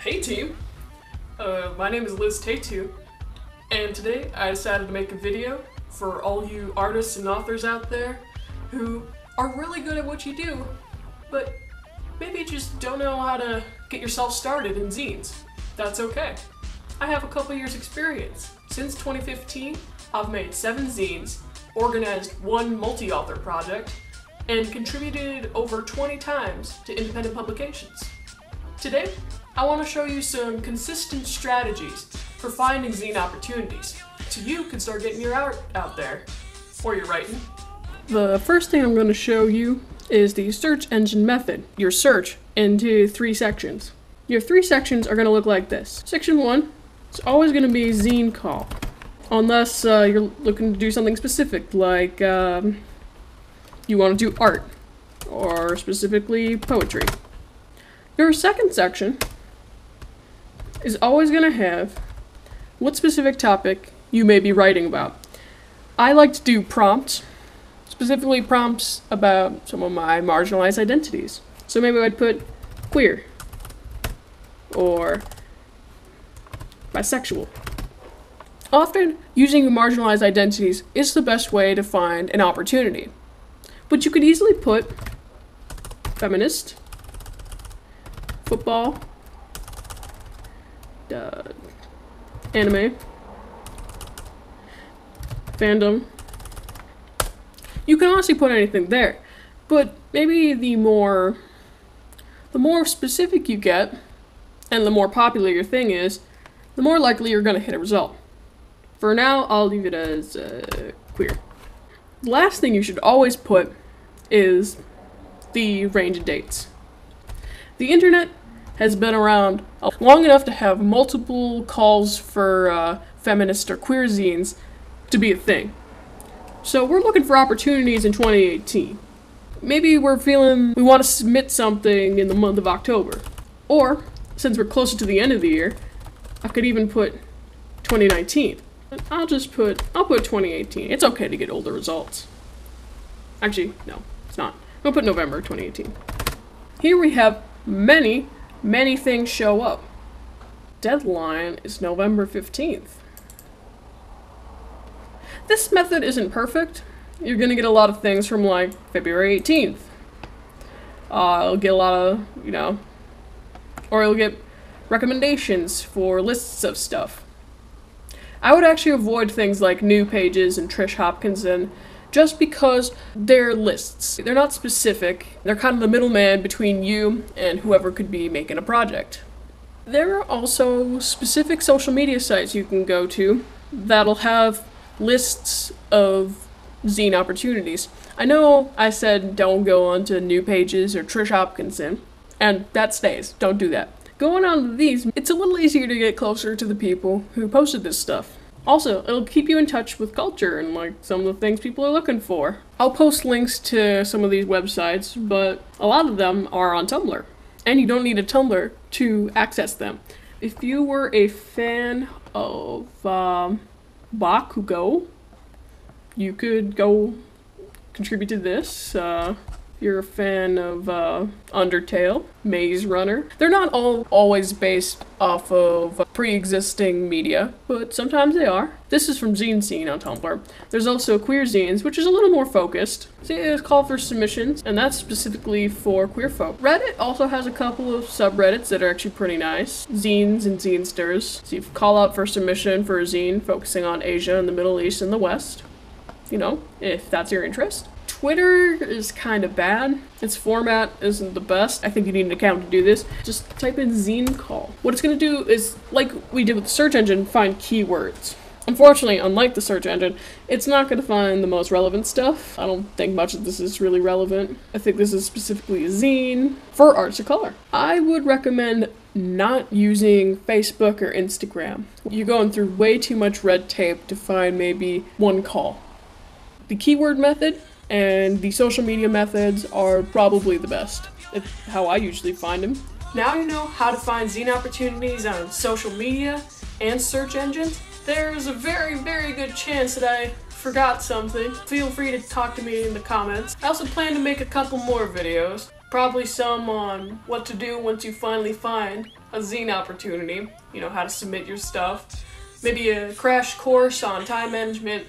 Hey team! My name is Liz Tatu, and today I decided to make a video for all you artists and authors out there who are really good at what you do, but maybe you just don't know how to get yourself started in zines. That's okay. I have a couple years experience. Since 2015, I've made 7 zines, organized 1 multi-author project, and contributed over 20 times to independent publications. Today, I want to show you some consistent strategies for finding zine opportunities so you can start getting your art out there, or your writing. The first thing I'm going to show you is the search engine method. Your search into 3 sections. Your 3 sections are going to look like this. Section 1 is always going to be zine call, unless you're looking to do something specific, like you want to do art, or specifically poetry. Your second section is always going to have what specific topic you may be writing about. I like to do prompts, specifically prompts about some of my marginalized identities. So maybe I'd put queer, or bisexual. Often, using marginalized identities is the best way to find an opportunity. But you could easily put feminist, football, anime, fandom. You can honestly put anything there, but maybe the more specific you get, and the more popular your thing is, the more likely you're going to hit a result. For now, I'll leave it as queer. The last thing you should always put is the range of dates. The internet has been around long enough to have multiple calls for feminist or queer zines to be a thing. So we're looking for opportunities in 2018. Maybe we're feeling we want to submit something in the month of October. Or, since we're closer to the end of the year, I could even put 2019. I'll put 2018. It's okay to get older results. Actually, no, it's not. I'll put November 2018. Here we have many things show up. Deadline is November 15th. This method isn't perfect. You're gonna get a lot of things from like February 18th. You'll get a lot of, or you'll get recommendations for lists of stuff. I would actually avoid things like New Pages and Trish Hopkinson just because they're lists. They're not specific. They're kind of the middleman between you and whoever could be making a project. There are also specific social media sites you can go to that'll have lists of zine opportunities. I know I said don't go onto New Pages or Trish Hopkinson, and that stays. Don't do that. Going on to these, it's a little easier to get closer to the people who posted this stuff. Also, it'll keep you in touch with culture and like some of the things people are looking for. I'll post links to some of these websites, but a lot of them are on Tumblr. And you don't need a Tumblr to access them. If you were a fan of Bakugo, you could go contribute to this. You're a fan of UNDERTALE, Maze Runner. They're not all always based off of pre-existing media, but sometimes they are. This is from Zine Scene on Tumblr. There's also Queer Zines, which is a little more focused. See, it's called for submissions, and that's specifically for queer folk. Reddit also has a couple of subreddits that are actually pretty nice. Zines and Zinesters. So you call out for submission for a zine focusing on Asia and the Middle East and the West. If that's your interest. Twitter is kind of bad. Its format isn't the best. I think you need an account to do this. Just type in zine call. What it's going to do is, like we did with the search engine, find keywords. Unfortunately, unlike the search engine, it's not going to find the most relevant stuff. I don't think much of this is really relevant. I think this is specifically a zine for arts of color. I would recommend not using Facebook or Instagram. You're going through way too much red tape to find maybe one call. The keyword method and the social media methods are probably the best. It's how I usually find them. Now you know how to find zine opportunities on social media and search engines. There's a very good chance that I forgot something. Feel free to talk to me in the comments. I also plan to make a couple more videos. Probably some on what to do once you finally find a zine opportunity. You know, how to submit your stuff. Maybe a crash course on time management,